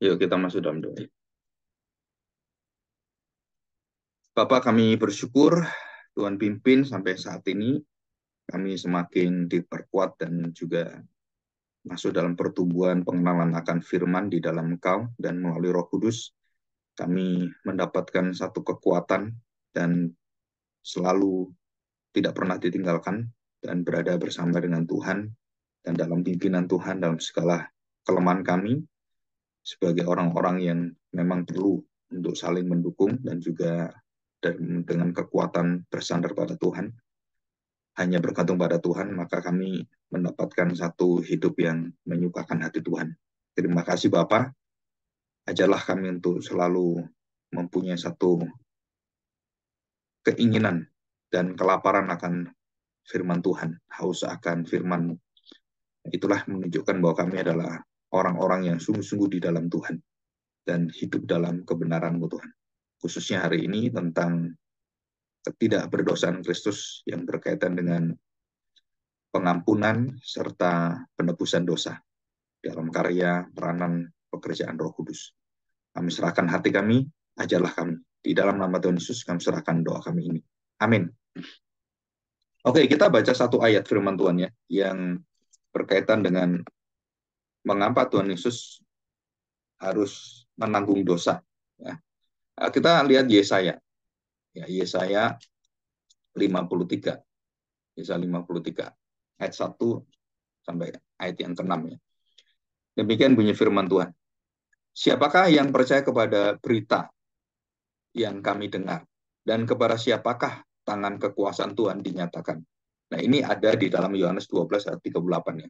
Yuk kita masuk dalam doa. Bapak, kami bersyukur Tuhan pimpin sampai saat ini kami semakin diperkuat dan juga masuk dalam pertumbuhan pengenalan akan firman di dalam Engkau, dan melalui Roh Kudus kami mendapatkan satu kekuatan dan selalu tidak pernah ditinggalkan dan berada bersama dengan Tuhan dan dalam pimpinan Tuhan dalam segala kelemahan kami sebagai orang-orang yang memang perlu untuk saling mendukung dan juga dengan kekuatan bersandar pada Tuhan, hanya bergantung pada Tuhan, maka kami mendapatkan satu hidup yang menyukakan hati Tuhan. Terima kasih Bapak, ajarlah kami untuk selalu mempunyai satu keinginan dan kelaparan akan firman Tuhan, haus akan firman-Mu. Itulah menunjukkan bahwa kami adalah orang-orang yang sungguh-sungguh di dalam Tuhan dan hidup dalam kebenaran-Mu Tuhan. Khususnya hari ini tentang ketidakberdosaan Kristus yang berkaitan dengan pengampunan serta penebusan dosa dalam karya peranan pekerjaan Roh Kudus. Kami serahkan hati kami, ajarlah kami. Di dalam nama Tuhan Yesus kami serahkan doa kami ini. Amin. Oke, kita baca satu ayat firman Tuhan ya, yang berkaitan dengan mengapa Tuhan Yesus harus menanggung dosa. Ya. Kita lihat Yesaya. Ya, Yesaya 53. Yesaya 53. Ayat 1 sampai ayat yang ke-6 ya. Demikian bunyi firman Tuhan. Siapakah yang percaya kepada berita yang kami dengar? Dan kepada siapakah tangan kekuasaan Tuhan dinyatakan? Nah, ini ada di dalam Yohanes 12 ayat 38 ya.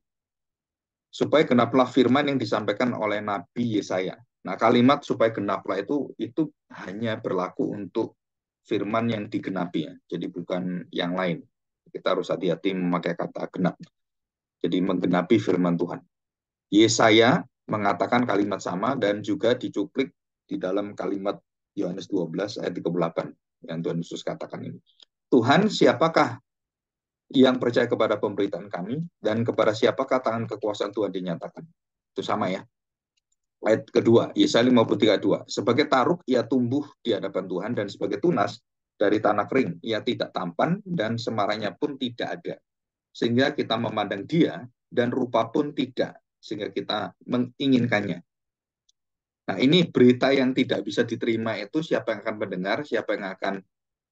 Supaya genaplah firman yang disampaikan oleh Nabi Yesaya. Nah, kalimat supaya genaplah itu hanya berlaku untuk firman yang digenapi ya. Jadi bukan yang lain. Kita harus hati-hati memakai kata genap. Jadi menggenapi firman Tuhan. Yesaya mengatakan kalimat sama dan juga dicuplik di dalam kalimat Yohanes 12 ayat 38 yang Tuhan Yesus katakan ini. Tuhan, siapakah yang percaya kepada pemberitaan kami dan kepada siapakah tangan kekuasaan Tuhan dinyatakan? Itu sama ya. Ayat kedua, Yesaya 53:2. Sebagai taruk ia tumbuh di hadapan Tuhan dan sebagai tunas dari tanah kering ia tidak tampan dan semaranya pun tidak ada. Sehingga kita memandang dia dan rupa pun tidak, sehingga kita menginginkannya. Nah, ini berita yang tidak bisa diterima itu siapa yang akan mendengar, siapa yang akan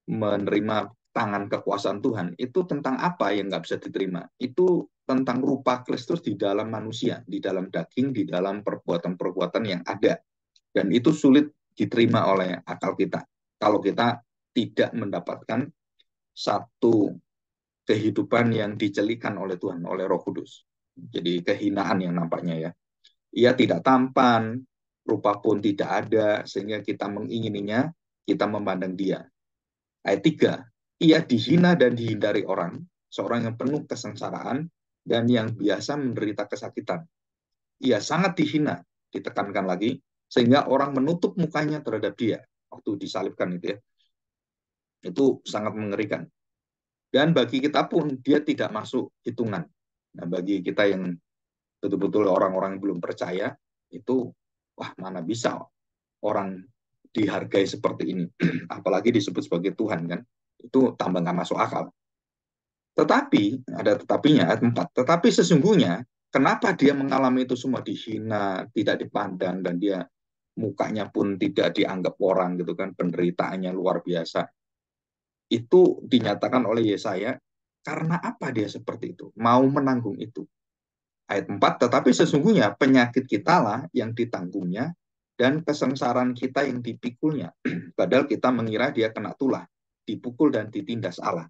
menerima tangan kekuasaan Tuhan. Itu tentang apa yang nggak bisa diterima? Itu tentang rupa Kristus di dalam manusia, di dalam daging, di dalam perbuatan-perbuatan yang ada. Dan itu sulit diterima oleh akal kita. Kalau kita tidak mendapatkan satu kehidupan yang dicelikan oleh Tuhan, oleh Roh Kudus. Jadi kehinaan yang nampaknya ya. Ia tidak tampan, rupa pun tidak ada, sehingga kita mengingininya, kita memandang dia. Ayat 3, ia dihina dan dihindari orang, seorang yang penuh kesengsaraan dan yang biasa menderita kesakitan. Ia sangat dihina, ditekankan lagi, sehingga orang menutup mukanya terhadap dia. Waktu disalibkan itu ya. Itu sangat mengerikan. Dan bagi kita pun, dia tidak masuk hitungan. Nah, bagi kita yang betul-betul orang-orang yang belum percaya, itu, wah mana bisa orang dihargai seperti ini. Apalagi disebut sebagai Tuhan kan. Itu tambah nggak masuk akal. Tetapi, ada tetapinya, ayat 4. Tetapi sesungguhnya, kenapa dia mengalami itu semua dihina, tidak dipandang, dan dia mukanya pun tidak dianggap orang gitu kan, penderitaannya luar biasa. Itu dinyatakan oleh Yesaya, karena apa dia seperti itu? Mau menanggung itu. Ayat 4, tetapi sesungguhnya penyakit kita lah yang ditanggungnya dan kesengsaraan kita yang dipikulnya. Padahal kita mengira dia kena tulah, dipukul dan ditindas Allah.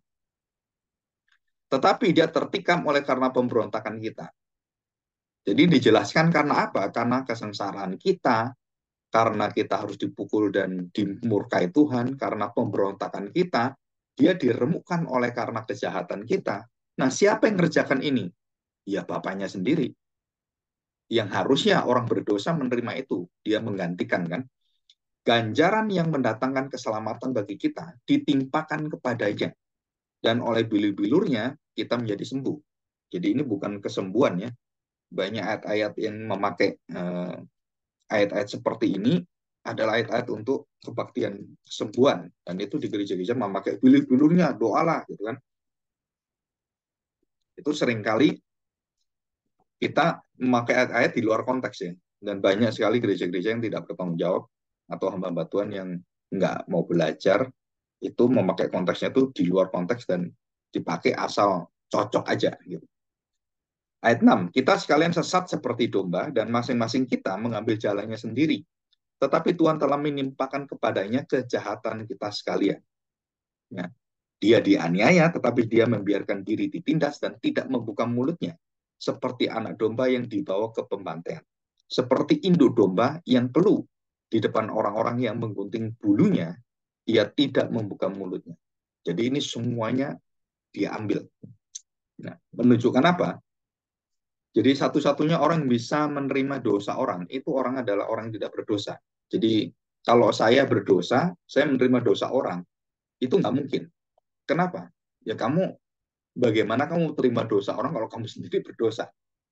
Tetapi dia tertikam oleh karena pemberontakan kita. Jadi dijelaskan karena apa? Karena kesengsaraan kita, karena kita harus dipukul dan dimurkai Tuhan, karena pemberontakan kita, dia diremukkan oleh karena kejahatan kita. Nah, siapa yang mengerjakan ini? Ya bapaknya sendiri. Yang harusnya orang berdosa menerima itu, dia menggantikan kan. Ganjaran yang mendatangkan keselamatan bagi kita ditimpakan kepadanya. Dan oleh bilur-bilurnya kita menjadi sembuh. Jadi ini bukan kesembuhan ya. Banyak ayat-ayat yang memakai ayat-ayat seperti ini adalah ayat-ayat untuk kebaktian kesembuhan, dan itu di gereja-gereja memakai bilur-bilurnya doalah gitu kan. Itu seringkali kita memakai ayat-ayat di luar konteks ya, dan banyak sekali gereja-gereja yang tidak bertanggung jawab atau hamba-hamba Tuhan yang nggak mau belajar itu memakai konteksnya itu di luar konteks dan dipakai asal cocok aja gitu. Ayat 6, kita sekalian sesat seperti domba dan masing-masing kita mengambil jalannya sendiri. Tetapi Tuhan telah menimpakan kepadanya kejahatan kita sekalian. Ya, dia dianiaya, tetapi dia membiarkan diri ditindas dan tidak membuka mulutnya. Seperti anak domba yang dibawa ke pembantaian. Seperti induk domba yang peluh di depan orang-orang yang menggunting bulunya, ia tidak membuka mulutnya. Jadi ini semuanya diambil. Nah, menunjukkan apa? Jadi satu-satunya orang yang bisa menerima dosa orang, itu orang adalah orang yang tidak berdosa. Jadi kalau saya berdosa, saya menerima dosa orang, itu nggak mungkin. Kenapa? Ya kamu, bagaimana kamu terima dosa orang kalau kamu sendiri berdosa?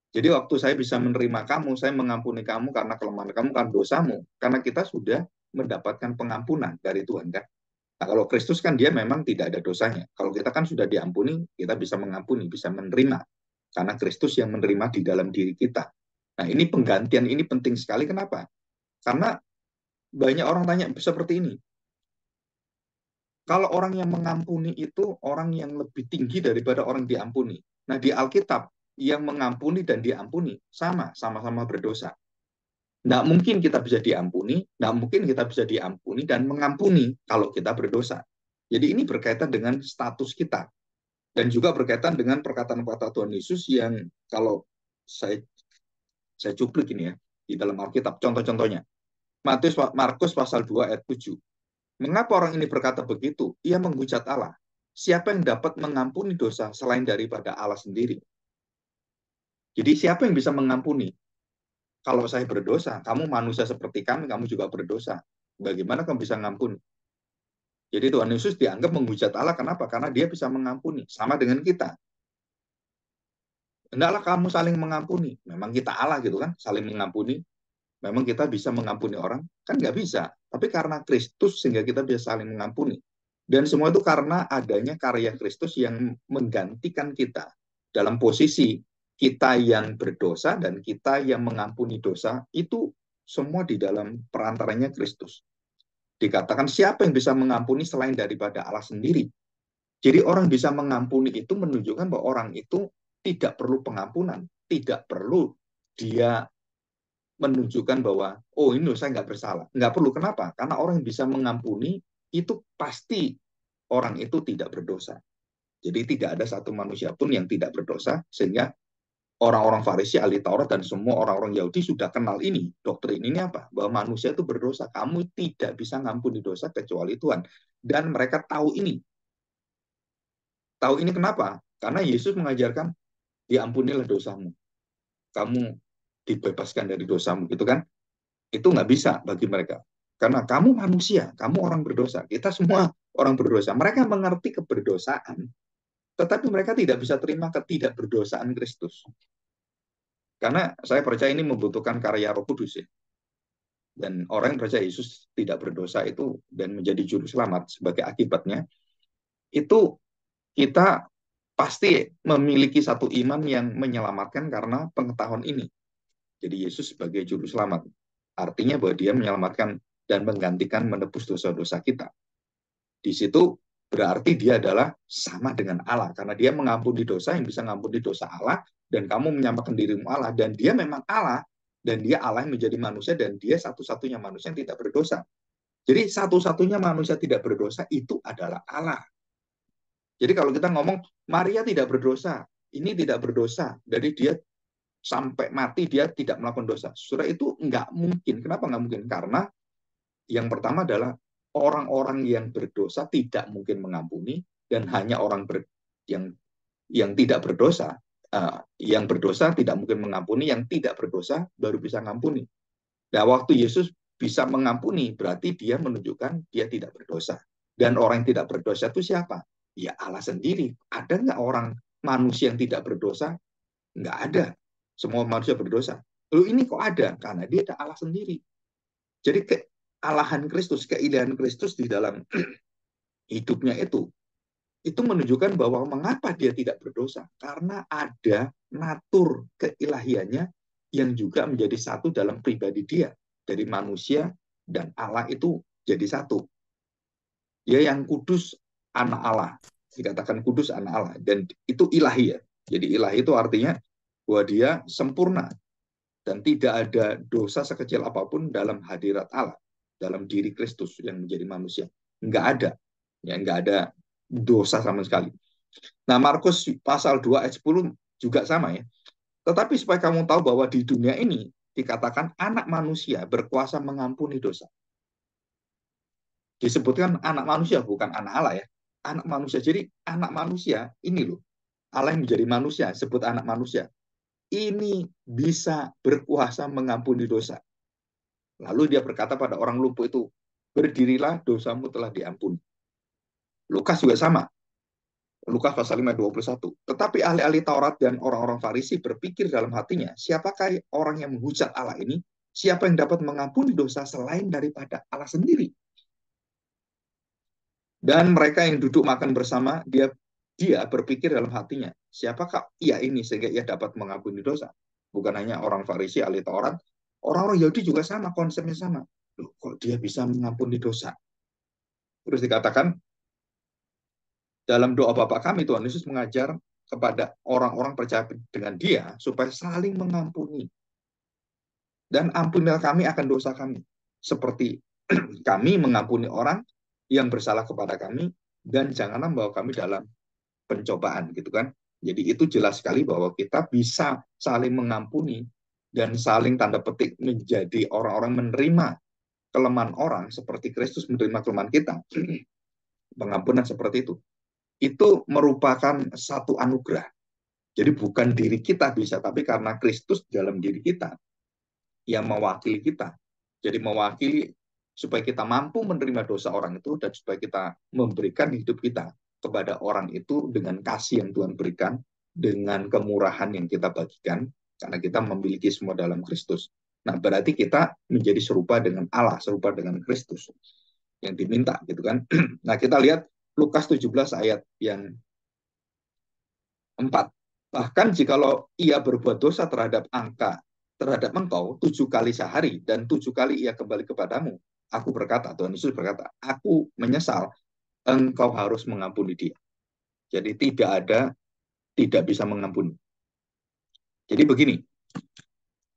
Jadi waktu saya bisa menerima kamu, saya mengampuni kamu karena kelemahan kamu, karena dosamu. Karena kita sudah mendapatkan pengampunan dari Tuhan kan. Nah, kalau Kristus kan dia memang tidak ada dosanya. Kalau kita kan sudah diampuni, kita bisa mengampuni, bisa menerima. Karena Kristus yang menerima di dalam diri kita. Nah, ini penggantian ini penting sekali. Kenapa? Karena banyak orang tanya seperti ini. Kalau orang yang mengampuni itu orang yang lebih tinggi daripada orang diampuni. Nah, di Alkitab, yang mengampuni dan diampuni sama-sama berdosa. Nggak mungkin kita bisa diampuni, nggak mungkin kita bisa diampuni dan mengampuni kalau kita berdosa. Jadi ini berkaitan dengan status kita. Dan juga berkaitan dengan perkataan-perkataan Tuhan Yesus yang kalau saya cuplik ini ya, di dalam Alkitab. Contoh-contohnya, Markus pasal 2 ayat 7. Mengapa orang ini berkata begitu? Ia menghujat Allah. Siapa yang dapat mengampuni dosa selain daripada Allah sendiri? Jadi siapa yang bisa mengampuni? Kalau saya berdosa, kamu manusia seperti kami, kamu juga berdosa. Bagaimana kamu bisa mengampuni? Jadi Tuhan Yesus dianggap menghujat Allah. Kenapa? Karena dia bisa mengampuni. Sama dengan kita. Hendaklah kamu saling mengampuni. Memang kita Allah gitu kan, saling mengampuni. Memang kita bisa mengampuni orang? Kan nggak bisa. Tapi karena Kristus sehingga kita bisa saling mengampuni. Dan semua itu karena adanya karya Kristus yang menggantikan kita dalam posisi kita yang berdosa dan kita yang mengampuni dosa, itu semua di dalam perantaranya Kristus. Dikatakan siapa yang bisa mengampuni selain daripada Allah sendiri. Jadi orang bisa mengampuni itu menunjukkan bahwa orang itu tidak perlu pengampunan, tidak perlu dia menunjukkan bahwa oh ini saya nggak bersalah, nggak perlu. Kenapa? Karena orang yang bisa mengampuni itu pasti orang itu tidak berdosa. Jadi tidak ada satu manusia pun yang tidak berdosa, sehingga orang-orang Farisi, ahli Taurat, dan semua orang-orang Yahudi sudah kenal ini. Doktrin ini apa? Bahwa manusia itu berdosa. Kamu tidak bisa ngampuni dosa kecuali Tuhan. Dan mereka tahu ini. Tahu ini kenapa? Karena Yesus mengajarkan, diampunilah dosamu. Kamu dibebaskan dari dosamu. Gitu kan? Itu nggak bisa bagi mereka. Karena kamu manusia, kamu orang berdosa. Kita semua orang berdosa. Mereka mengerti keberdosaan, tetapi mereka tidak bisa terima ketidakberdosaan Kristus. Karena saya percaya ini membutuhkan karya Roh Kudus ya. Dan orang yang percaya Yesus tidak berdosa itu dan menjadi juru selamat sebagai akibatnya, itu kita pasti memiliki satu iman yang menyelamatkan karena pengetahuan ini. Jadi Yesus sebagai juru selamat. Artinya bahwa dia menyelamatkan dan menggantikan menebus dosa-dosa kita. Di situ berarti dia adalah sama dengan Allah. Karena dia mengampuni dosa yang bisa mengampuni dosa Allah, dan kamu menyamakan dirimu Allah, dan dia memang Allah, dan dia Allah yang menjadi manusia, dan dia satu-satunya manusia yang tidak berdosa. Jadi satu-satunya manusia tidak berdosa itu adalah Allah. Jadi kalau kita ngomong Maria tidak berdosa, ini tidak berdosa, dari dia sampai mati dia tidak melakukan dosa. Saudara, itu nggak mungkin. Kenapa nggak mungkin? Karena yang pertama adalah orang-orang yang berdosa tidak mungkin mengampuni, dan hanya orang yang tidak berdosa, yang berdosa tidak mungkin mengampuni, yang tidak berdosa baru bisa mengampuni. Nah, waktu Yesus bisa mengampuni, berarti dia menunjukkan dia tidak berdosa. Dan orang yang tidak berdosa itu siapa? Ya Allah sendiri. Ada nggak orang manusia yang tidak berdosa? Nggak ada. Semua manusia berdosa. Loh ini kok ada? Karena dia ada Allah sendiri. Jadi kealahan Kristus, keilahan Kristus di dalam hidupnya itu menunjukkan bahwa mengapa dia tidak berdosa. Karena ada natur keilahiannya yang juga menjadi satu dalam pribadi dia. Dari manusia dan Allah itu jadi satu. Dia yang kudus, anak Allah. Dikatakan kudus, anak Allah. Dan itu ilahi ya. Jadi ilahi itu artinya bahwa dia sempurna. Dan tidak ada dosa sekecil apapun dalam hadirat Allah. Dalam diri Kristus yang menjadi manusia. Enggak ada. Ya, enggak ada dosa sama sekali. Nah, Markus pasal 2 ayat 10 juga sama ya. Tetapi supaya kamu tahu bahwa di dunia ini dikatakan anak manusia berkuasa mengampuni dosa. Disebutkan anak manusia, bukan anak Allah ya. Anak manusia. Jadi anak manusia ini loh. Allah yang menjadi manusia, sebut anak manusia. Ini bisa berkuasa mengampuni dosa. Lalu dia berkata pada orang lumpuh itu, berdirilah, dosamu telah diampuni. Lukas juga sama. Lukas pasal 5 ayat 21. Tetapi ahli-ahli Taurat dan orang-orang Farisi berpikir dalam hatinya, siapakah orang yang menghujat Allah ini? Siapa yang dapat mengampuni dosa selain daripada Allah sendiri? Dan mereka yang duduk makan bersama, dia berpikir dalam hatinya, siapakah ia ini sehingga ia dapat mengampuni dosa? Bukan hanya orang Farisi, ahli Taurat, orang-orang Yahudi juga sama, konsepnya sama. Loh, kok dia bisa mengampuni dosa? Terus dikatakan, dalam doa Bapa kami, Tuhan Yesus mengajar kepada orang-orang percaya dengan dia, supaya saling mengampuni. Dan ampunilah kami akan dosa kami. Seperti kami mengampuni orang yang bersalah kepada kami, dan janganlah membawa kami dalam pencobaan, gitu kan. Jadi itu jelas sekali bahwa kita bisa saling mengampuni dan saling tanda petik menjadi orang-orang menerima kelemahan orang seperti Kristus menerima kelemahan kita. Pengampunan seperti itu merupakan satu anugerah. Jadi bukan diri kita bisa, tapi karena Kristus dalam diri kita yang mewakili kita. Jadi mewakili supaya kita mampu menerima dosa orang itu dan supaya kita memberikan hidup kita kepada orang itu dengan kasih yang Tuhan berikan, dengan kemurahan yang kita bagikan, karena kita memiliki semua dalam Kristus. Nah, berarti kita menjadi serupa dengan Allah, serupa dengan Kristus yang diminta, gitu kan. Nah, kita lihat Lukas 17 ayat yang 4. Bahkan jikalau ia berbuat dosa terhadap engkau 7 kali sehari dan 7 kali ia kembali kepadamu, aku berkata, Tuhan Yesus berkata, aku menyesal, engkau harus mengampuni dia. Jadi tidak bisa mengampuni. Jadi begini,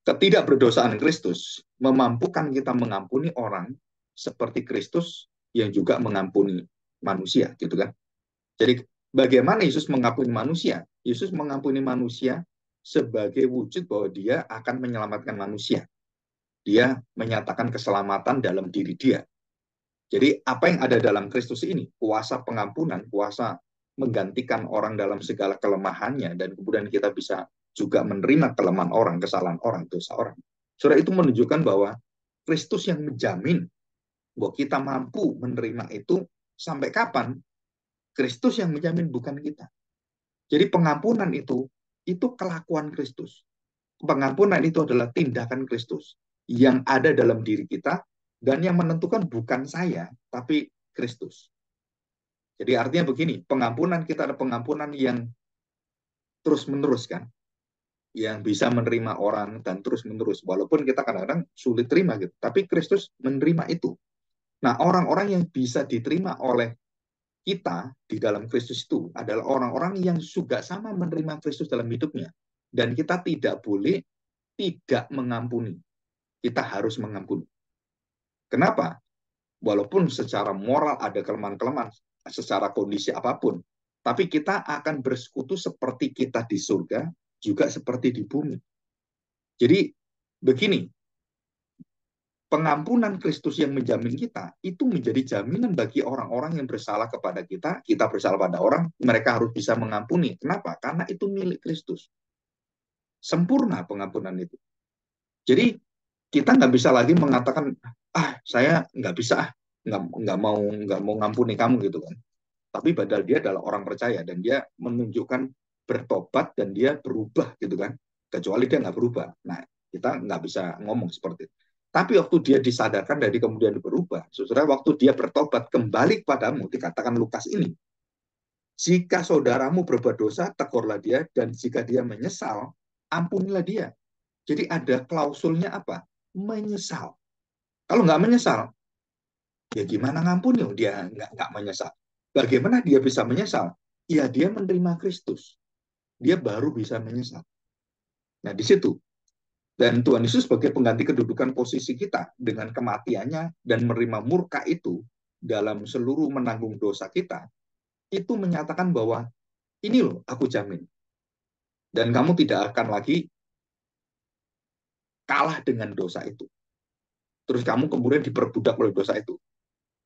ketidakberdosaan Kristus memampukan kita mengampuni orang seperti Kristus yang juga mengampuni manusia, gitu kan. Jadi bagaimana Yesus mengampuni manusia? Yesus mengampuni manusia sebagai wujud bahwa dia akan menyelamatkan manusia. Dia menyatakan keselamatan dalam diri dia. Jadi apa yang ada dalam Kristus ini, kuasa pengampunan, kuasa menggantikan orang dalam segala kelemahannya, dan kemudian kita bisa juga menerima kelemahan orang, kesalahan orang, dosa orang. Saudara, itu menunjukkan bahwa Kristus yang menjamin bahwa kita mampu menerima itu sampai kapan? Kristus yang menjamin, bukan kita. Jadi pengampunan itu kelakuan Kristus. Pengampunan itu adalah tindakan Kristus yang ada dalam diri kita, dan yang menentukan bukan saya, tapi Kristus. Jadi artinya begini, pengampunan kita adalah pengampunan yang terus-menerus kan, yang bisa menerima orang dan terus-menerus. Walaupun kita kadang-kadang sulit terima gitu, tapi Kristus menerima itu. Nah, orang-orang yang bisa diterima oleh kita di dalam Kristus itu adalah orang-orang yang juga sama menerima Kristus dalam hidupnya. Dan kita tidak boleh tidak mengampuni. Kita harus mengampuni. Kenapa? Walaupun secara moral ada kelemahan-kelemahan, secara kondisi apapun, tapi kita akan bersekutu seperti kita di surga, juga seperti di bumi. Jadi begini, pengampunan Kristus yang menjamin kita, itu menjadi jaminan bagi orang-orang yang bersalah kepada kita, kita bersalah pada orang, mereka harus bisa mengampuni. Kenapa? Karena itu milik Kristus. Sempurna pengampunan itu. Jadi kita nggak bisa lagi mengatakan, saya nggak bisa, nggak mau ngampuni kamu gitu kan. Tapi padahal dia adalah orang percaya dan dia menunjukkan bertobat dan dia berubah gitu kan. Kecuali dia nggak berubah. Nah, kita nggak bisa ngomong seperti itu. Tapi waktu dia disadarkan dan kemudian berubah, saudara, waktu dia bertobat kembali kepadamu, dikatakan Lukas ini, jika saudaramu berbuat dosa, tegurlah dia, dan jika dia menyesal, ampunilah dia. Jadi ada klausulnya apa? Menyesal. Kalau nggak menyesal, ya gimana ngampuni? Dia nggak menyesal. Bagaimana dia bisa menyesal? Ya dia menerima Kristus. Dia baru bisa menyesal. Nah di situ. Dan Tuhan Yesus sebagai pengganti kedudukan posisi kita dengan kematiannya dan menerima murka itu dalam seluruh menanggung dosa kita, itu menyatakan bahwa ini loh aku jamin. Dan kamu tidak akan lagi kalah dengan dosa itu. Terus kamu kemudian diperbudak oleh dosa itu.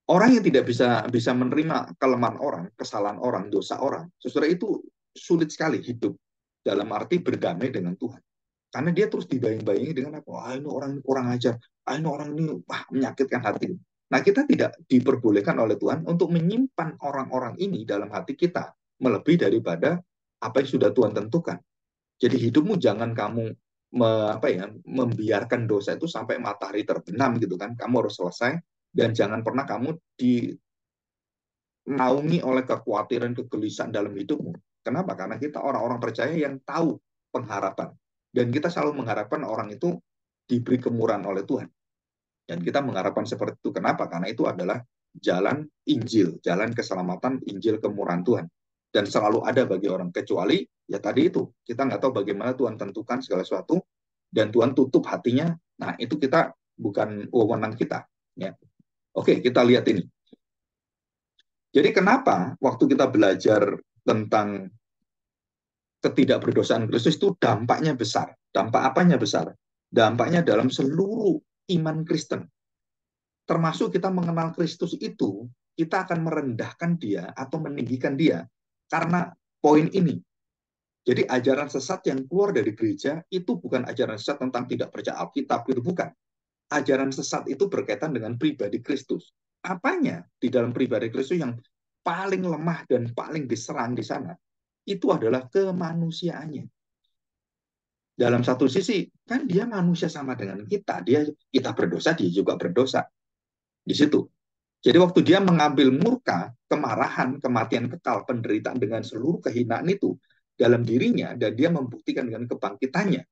Orang yang tidak bisa menerima kelemahan orang, kesalahan orang, dosa orang, saudara, itu sulit sekali hidup dalam arti berdamai dengan Tuhan. Karena dia terus dibayang-bayangi dengan apa? Ah, ini orang kurang ajar. Ah, ini orang ini menyakitkan hati. Nah, kita tidak diperbolehkan oleh Tuhan untuk menyimpan orang-orang ini dalam hati kita melebihi daripada apa yang sudah Tuhan tentukan. Jadi hidupmu jangan kamu membiarkan dosa itu sampai matahari terbenam gitu kan. Kamu harus selesai dan jangan pernah kamu dinaungi oleh kekhawatiran, kegelisahan dalam hidupmu. Kenapa? Karena kita orang-orang percaya yang tahu pengharapan. Dan kita selalu mengharapkan orang itu diberi kemurahan oleh Tuhan. Dan kita mengharapkan seperti itu. Kenapa? Karena itu adalah jalan Injil, jalan keselamatan, Injil kemurahan Tuhan. Dan selalu ada bagi orang. Kecuali, ya tadi itu, kita nggak tahu bagaimana Tuhan tentukan segala sesuatu, dan Tuhan tutup hatinya. Nah, itu kita bukan wewenang kita. Ya. Oke, kita lihat ini. Jadi kenapa waktu kita belajar tentang ketidakberdosaan Kristus itu dampaknya besar. Dampak apanya besar? Dampaknya dalam seluruh iman Kristen. Termasuk kita mengenal Kristus itu, kita akan merendahkan dia atau meninggikan dia karena poin ini. Jadi ajaran sesat yang keluar dari gereja itu bukan ajaran sesat tentang tidak percaya Alkitab, itu bukan. Ajaran sesat itu berkaitan dengan pribadi Kristus. Apanya di dalam pribadi Kristus yang paling lemah dan paling diserang di sana? Itu adalah kemanusiaannya. Dalam satu sisi, kan dia manusia sama dengan kita. Kita berdosa, dia juga berdosa. Di situ. Jadi waktu dia mengambil murka, kemarahan, kematian kekal, penderitaan dengan seluruh kehinaan itu dalam dirinya, dan dia membuktikan dengan kebangkitannya,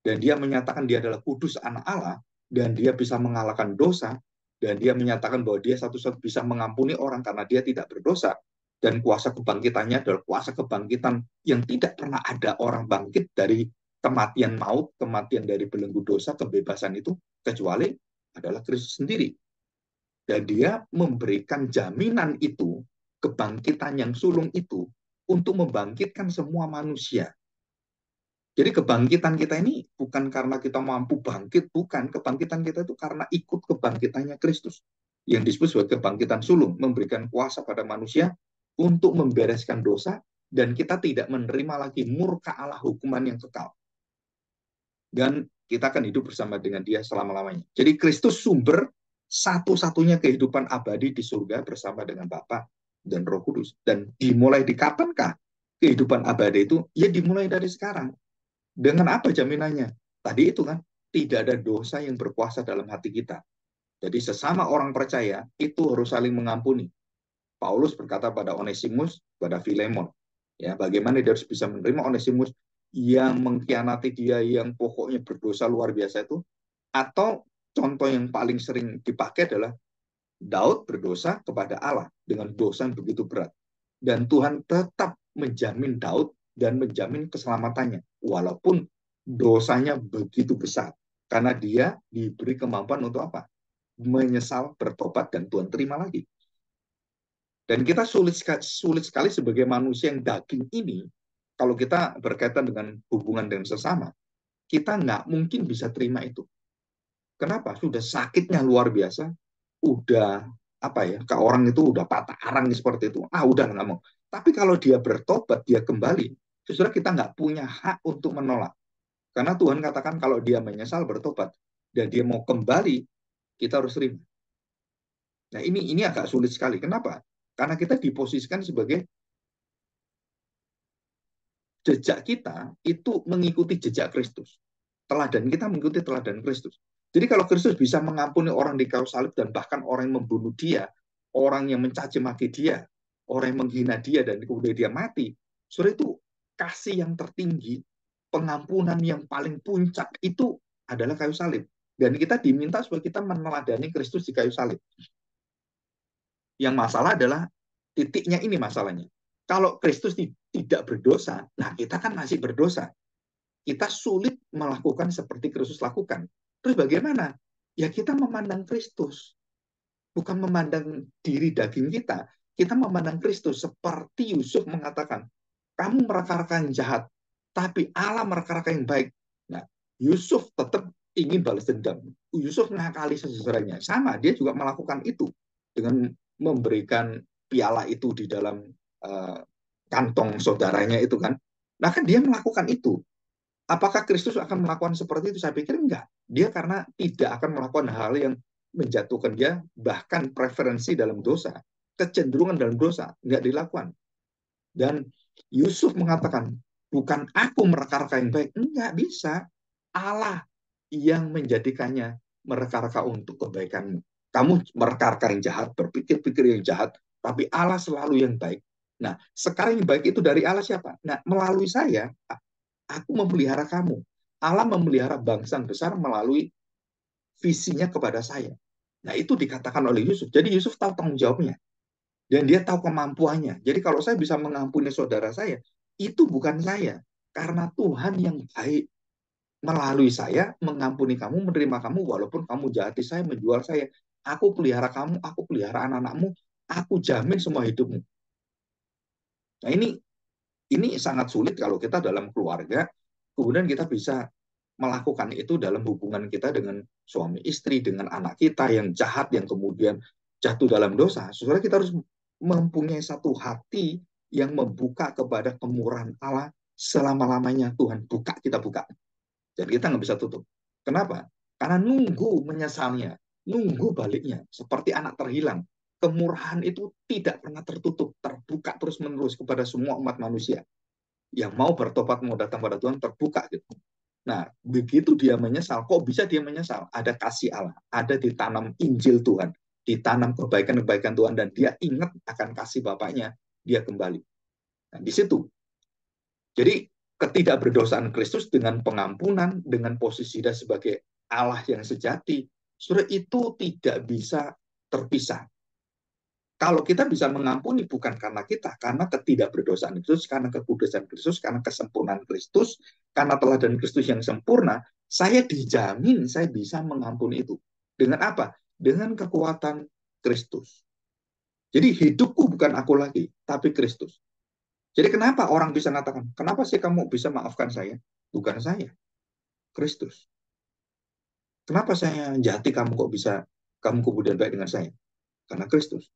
dan dia menyatakan dia adalah kudus anak Allah, dan dia bisa mengalahkan dosa, dan dia menyatakan bahwa dia satu-satu bisa mengampuni orang karena dia tidak berdosa, dan kuasa kebangkitannya adalah kuasa kebangkitan yang tidak pernah ada orang bangkit dari kematian maut, kematian dari belenggu dosa, kebebasan itu, kecuali adalah Kristus sendiri. Dan dia memberikan jaminan itu, kebangkitan yang sulung itu, untuk membangkitkan semua manusia. Jadi kebangkitan kita ini bukan karena kita mampu bangkit, bukan. Kebangkitan kita itu karena ikut kebangkitannya Kristus. Yang disebut sebagai kebangkitan sulung, memberikan kuasa pada manusia untuk membereskan dosa, dan kita tidak menerima lagi murka Allah, hukuman yang kekal. Dan kita akan hidup bersama dengan dia selama-lamanya. Jadi Kristus sumber satu-satunya kehidupan abadi di surga bersama dengan Bapa dan Roh Kudus. Dan dimulai di kapankah kehidupan abadi itu? Ya dimulai dari sekarang. Dengan apa jaminannya? Tadi itu kan, tidak ada dosa yang berkuasa dalam hati kita. Jadi sesama orang percaya itu harus saling mengampuni. Paulus berkata pada Onesimus, pada Filemon, ya bagaimana dia harus bisa menerima Onesimus yang mengkhianati dia, yang pokoknya berdosa luar biasa itu. Atau contoh yang paling sering dipakai adalah Daud berdosa kepada Allah dengan dosa yang begitu berat. Dan Tuhan tetap menjamin Daud dan menjamin keselamatannya. Walaupun dosanya begitu besar. Karena dia diberi kemampuan untuk apa? Menyesal, bertobat, dan Tuhan terima lagi. Dan kita sulit sekali sebagai manusia yang daging ini, kalau kita berkaitan dengan hubungan dengan sesama, kita nggak mungkin bisa terima itu. Kenapa? Sudah sakitnya luar biasa, udah apa ya, ke orang itu udah patah arang seperti itu. Udah nggak mau. Tapi kalau dia bertobat, dia kembali, justru kita nggak punya hak untuk menolak. Karena Tuhan katakan kalau dia menyesal, bertobat, dan dia mau kembali, kita harus terima. Nah ini agak sulit sekali. Kenapa? Karena kita diposisikan sebagai jejak kita itu mengikuti jejak Kristus. teladan kita mengikuti teladan Kristus. Jadi kalau Kristus bisa mengampuni orang di kayu salib dan bahkan orang yang membunuh dia, orang yang mencaci maki dia, orang yang menghina dia dan kemudian dia mati, saudara, itu kasih yang tertinggi, pengampunan yang paling puncak itu adalah kayu salib. Dan kita diminta supaya kita meneladani Kristus di kayu salib. Yang masalah adalah titiknya ini masalahnya. Kalau Kristus tidak berdosa, nah kita kan masih berdosa. Kita sulit melakukan seperti Kristus lakukan. Terus bagaimana? Ya kita memandang Kristus, bukan memandang diri daging kita. Kita memandang Kristus seperti Yusuf mengatakan, kamu mereka-reka yang jahat, tapi Allah mereka-reka yang baik. Nah, Yusuf tetap ingin balas dendam. Yusuf ngakali saudaranya. Sama, dia juga melakukan itu dengan memberikan piala itu di dalam kantong saudaranya itu kan. Nah kan dia melakukan itu. Apakah Kristus akan melakukan seperti itu? Saya pikir enggak. Dia karena tidak akan melakukan hal yang menjatuhkan dia, bahkan preferensi dalam dosa, kecenderungan dalam dosa, enggak dilakukan. Dan Yusuf mengatakan, bukan aku mereka-reka yang baik. Enggak bisa. Allah yang menjadikannya mereka-reka untuk kebaikanmu. Kamu mereka-reka yang jahat, berpikir-pikir yang jahat, tapi Allah selalu yang baik. Nah, sekarang yang baik itu dari Allah siapa? Nah, melalui saya, aku memelihara kamu. Allah memelihara bangsa besar melalui visinya kepada saya. Nah, itu dikatakan oleh Yusuf. Jadi Yusuf tahu tanggung jawabnya. Dan dia tahu kemampuannya. Jadi kalau saya bisa mengampuni saudara saya, itu bukan saya. Karena Tuhan yang baik melalui saya mengampuni kamu, menerima kamu, walaupun kamu jahati saya, menjual saya. Aku pelihara kamu, aku pelihara anak-anakmu, aku jamin semua hidupmu. Nah ini sangat sulit kalau kita dalam keluarga, kemudian kita bisa melakukan itu dalam hubungan kita dengan suami istri, dengan anak kita yang jahat, yang kemudian jatuh dalam dosa. Saudara, kita harus mempunyai satu hati yang membuka kepada kemurahan Allah selama-lamanya. Tuhan buka, kita buka. Jadi kita nggak bisa tutup. Kenapa? Karena nunggu menyesalnya, nunggu baliknya, seperti anak terhilang. Kemurahan itu tidak pernah tertutup, terbuka terus-menerus kepada semua umat manusia. Yang mau bertobat, mau datang pada Tuhan, terbuka gitu. Nah, begitu dia menyesal, kok bisa dia menyesal? Ada kasih Allah, ada ditanam Injil Tuhan, ditanam kebaikan-kebaikan Tuhan, dan dia ingat akan kasih Bapaknya, dia kembali. Nah, di situ. Jadi, ketidakberdosaan Kristus dengan pengampunan, dengan posisi dia sebagai Allah yang sejati, saudara, itu tidak bisa terpisah. Kalau kita bisa mengampuni bukan karena kita, karena ketidakberdosaan Kristus, karena kekudusan Kristus, karena kesempurnaan Kristus, karena teladan Kristus yang sempurna, saya dijamin saya bisa mengampuni itu. Dengan apa? Dengan kekuatan Kristus. Jadi hidupku bukan aku lagi, tapi Kristus. Jadi kenapa orang bisa mengatakan, kenapa sih kamu bisa maafkan saya? Bukan saya, Kristus. Kenapa saya jati kamu kok bisa, kamu kemudian baik dengan saya? Karena Kristus.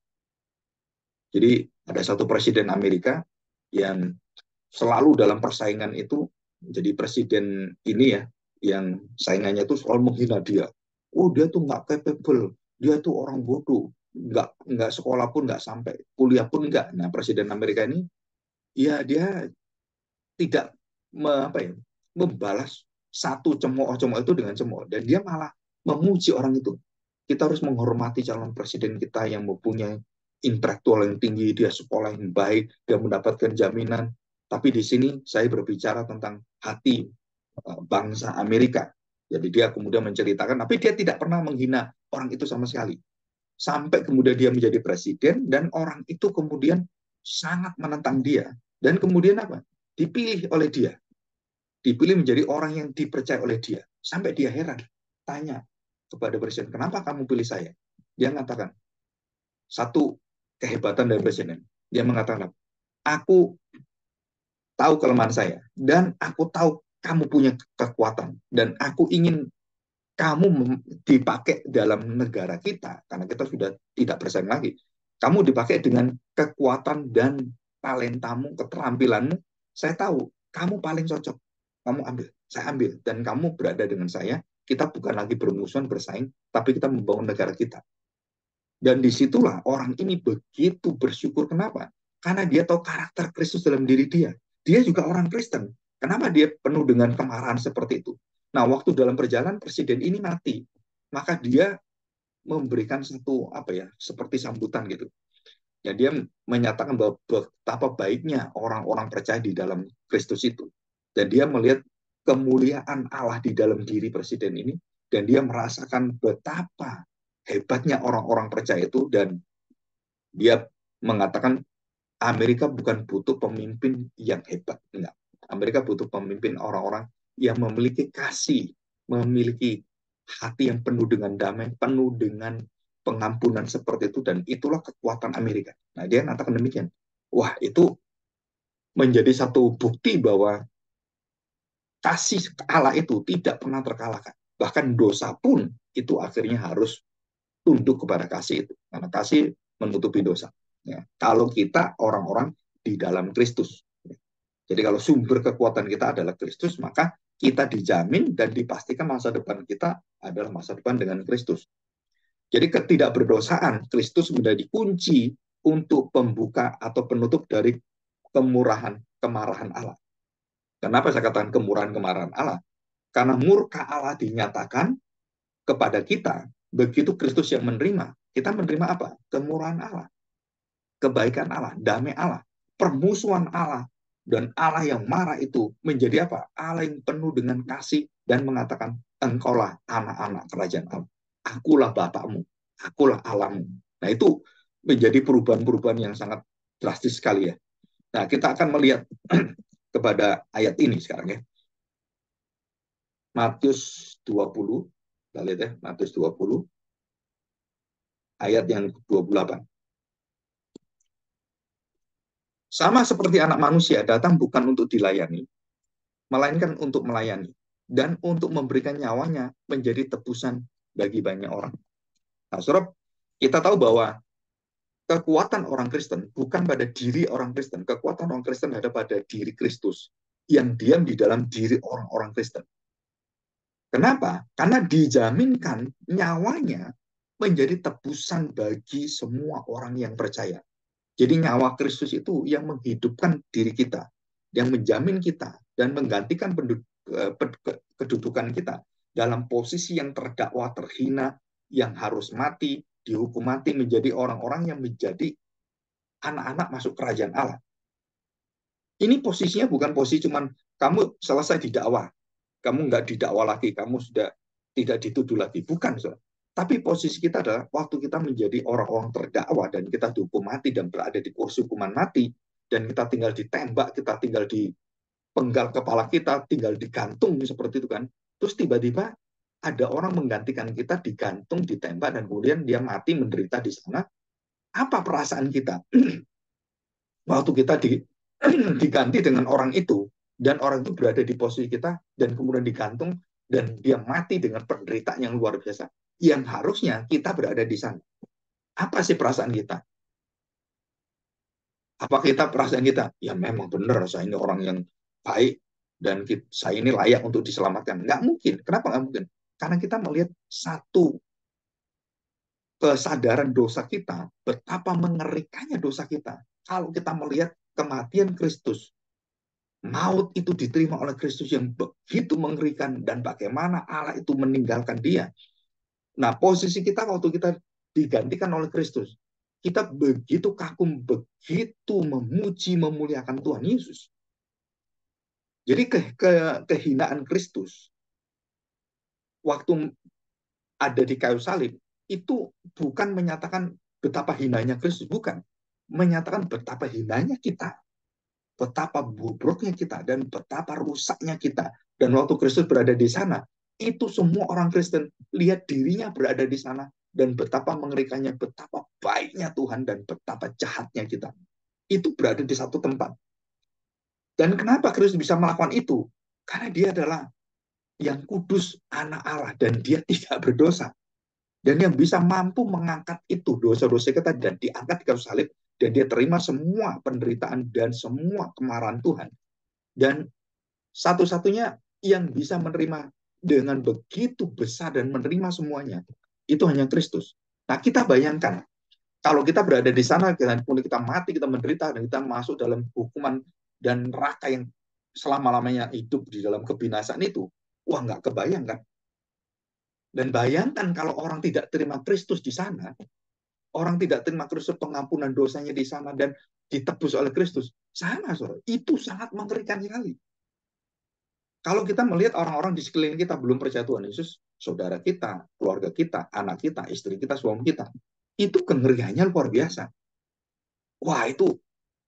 Jadi ada satu presiden Amerika yang selalu dalam persaingan itu jadi presiden ini ya, yang saingannya itu selalu menghina dia. Oh dia tuh nggak capable, dia tuh orang bodoh, nggak sekolah pun nggak sampai, kuliah pun nggak. Nah presiden Amerika ini, ya dia tidak membalas satu cemooh-cemooh itu dengan cemooh, dan dia malah memuji orang itu. Kita harus menghormati calon presiden kita yang mempunyai intelektual yang tinggi, dia sekolah yang baik, dia mendapatkan jaminan. Tapi di sini saya berbicara tentang hati bangsa Amerika. Jadi dia kemudian menceritakan, tapi dia tidak pernah menghina orang itu sama sekali. Sampai kemudian dia menjadi presiden, dan orang itu kemudian sangat menentang dia. Dan kemudian apa? Dipilih oleh dia. Dipilih menjadi orang yang dipercaya oleh dia. Sampai dia heran. Tanya kepada presiden, kenapa kamu pilih saya? Dia mengatakan, satu kehebatan dari presiden. Dia mengatakan, aku tahu kelemahan saya, dan aku tahu kamu punya kekuatan, dan aku ingin kamu dipakai dalam negara kita, karena kita sudah tidak bersaing lagi. Kamu dipakai dengan kekuatan dan talentamu, keterampilanmu. Saya tahu kamu paling cocok. Kamu ambil, saya ambil, dan kamu berada dengan saya. Kita bukan lagi bermusuhan, bersaing, tapi kita membangun negara kita. Dan disitulah orang ini begitu bersyukur. Kenapa? Karena dia tahu karakter Kristus dalam diri dia. Dia juga orang Kristen. Kenapa dia penuh dengan kemarahan seperti itu? Nah, waktu dalam perjalanan presiden ini mati, maka dia memberikan satu apa ya, seperti sambutan gitu. Ya, dia menyatakan bahwa betapa baiknya orang-orang percaya di dalam Kristus itu. Dan dia melihat kemuliaan Allah di dalam diri presiden ini, dan dia merasakan betapa hebatnya orang-orang percaya itu, dan dia mengatakan Amerika bukan butuh pemimpin yang hebat, enggak. Amerika butuh pemimpin orang-orang yang memiliki kasih, memiliki hati yang penuh dengan damai, penuh dengan pengampunan seperti itu, dan itulah kekuatan Amerika. Nah, dia mengatakan demikian. Wah, itu menjadi satu bukti bahwa kasih Allah itu tidak pernah terkalahkan. Bahkan dosa pun itu akhirnya harus tunduk kepada kasih itu. Karena kasih menutupi dosa. Ya. Kalau kita orang-orang di dalam Kristus. Jadi kalau sumber kekuatan kita adalah Kristus, maka kita dijamin dan dipastikan masa depan kita adalah masa depan dengan Kristus. Jadi ketidakberdosaan Kristus menjadi kunci untuk pembuka atau penutup dari kemarahan Allah. Kenapa saya katakan kemarahan Allah? Karena murka Allah dinyatakan kepada kita, begitu Kristus yang menerima, kita menerima apa? Kemurahan Allah, kebaikan Allah, damai Allah, permusuhan Allah, dan Allah yang marah itu menjadi apa? Allah yang penuh dengan kasih dan mengatakan, engkaulah anak-anak kerajaan Allah. Akulah Bapakmu, akulah Allahmu. Nah, itu menjadi perubahan-perubahan yang sangat drastis sekali ya. Nah, kita akan melihat kepada ayat ini sekarang ya. Matius 20, kita lihat ya, Matius 20, ayat yang 28. Sama seperti anak manusia datang bukan untuk dilayani, melainkan untuk melayani, dan untuk memberikan nyawanya menjadi tebusan bagi banyak orang. Nah, saudara, kita tahu bahwa kekuatan orang Kristen bukan pada diri orang Kristen. Kekuatan orang Kristen ada pada diri Kristus yang diam di dalam diri orang-orang Kristen. Kenapa? Karena dijaminkan nyawanya menjadi tebusan bagi semua orang yang percaya. Jadi nyawa Kristus itu yang menghidupkan diri kita, yang menjamin kita, dan menggantikan kedudukan kita dalam posisi yang terdakwa, terhina, yang harus mati, dihukum mati, menjadi orang-orang yang menjadi anak-anak masuk kerajaan Allah. Ini posisinya bukan posisi cuman kamu selesai didakwa, kamu nggak didakwa lagi, kamu sudah tidak dituduh lagi. Bukan, so. Tapi posisi kita adalah waktu kita menjadi orang-orang terdakwa dan kita dihukum mati dan berada di kursi hukuman mati, dan kita tinggal ditembak, kita tinggal dipenggal kepala kita, tinggal digantung seperti itu kan. Terus tiba-tiba ada orang menggantikan kita, digantung, ditembak, dan kemudian dia mati menderita di sana. Apa perasaan kita? Waktu kita diganti dengan orang itu, dan orang itu berada di posisi kita, dan kemudian digantung, dan dia mati dengan penderitaan yang luar biasa, yang harusnya kita berada di sana. Apa sih perasaan kita? Apa kita perasaan kita? Ya memang benar, saya ini orang yang baik, dan saya ini layak untuk diselamatkan. Nggak mungkin. Kenapa nggak mungkin? Karena kita melihat satu kesadaran dosa kita, betapa mengerikannya dosa kita. Kalau kita melihat kematian Kristus, maut itu diterima oleh Kristus yang begitu mengerikan, dan bagaimana Allah itu meninggalkan dia. Nah, posisi kita waktu kita digantikan oleh Kristus, kita begitu kagum, begitu memuji, memuliakan Tuhan Yesus. Jadi kehinaan Kristus waktu ada di kayu salib itu bukan menyatakan betapa hinanya Kristus, bukan. Menyatakan betapa hinanya kita, betapa bobroknya kita, dan betapa rusaknya kita. Dan waktu Kristus berada di sana, itu semua orang Kristen lihat dirinya berada di sana, dan betapa mengerikannya, betapa baiknya Tuhan, dan betapa jahatnya kita. Itu berada di satu tempat. Dan kenapa Kristus bisa melakukan itu? Karena dia adalah yang kudus, anak Allah, dan dia tidak berdosa. Dan yang bisa mampu mengangkat itu dosa-dosa kita, dan diangkat di kayu salib, dan dia terima semua penderitaan dan semua kemarahan Tuhan. Dan satu-satunya yang bisa menerima dengan begitu besar dan menerima semuanya, itu hanya Kristus. Nah, kita bayangkan, kalau kita berada di sana, dan kita mati, kita menderita, dan kita masuk dalam hukuman dan neraka yang selama-lamanya hidup di dalam kebinasaan itu, Wah, nggak kebayang kan? Dan bayangkan kalau orang tidak terima Kristus di sana, orang tidak terima Kristus pengampunan dosanya di sana dan ditebus oleh Kristus, sama, saudara. Itu sangat mengerikan sekali. Kalau kita melihat orang-orang di sekeliling kita belum percaya Tuhan Yesus, saudara kita, keluarga kita, anak kita, istri kita, suami kita, itu kengeriannya luar biasa. Wah, itu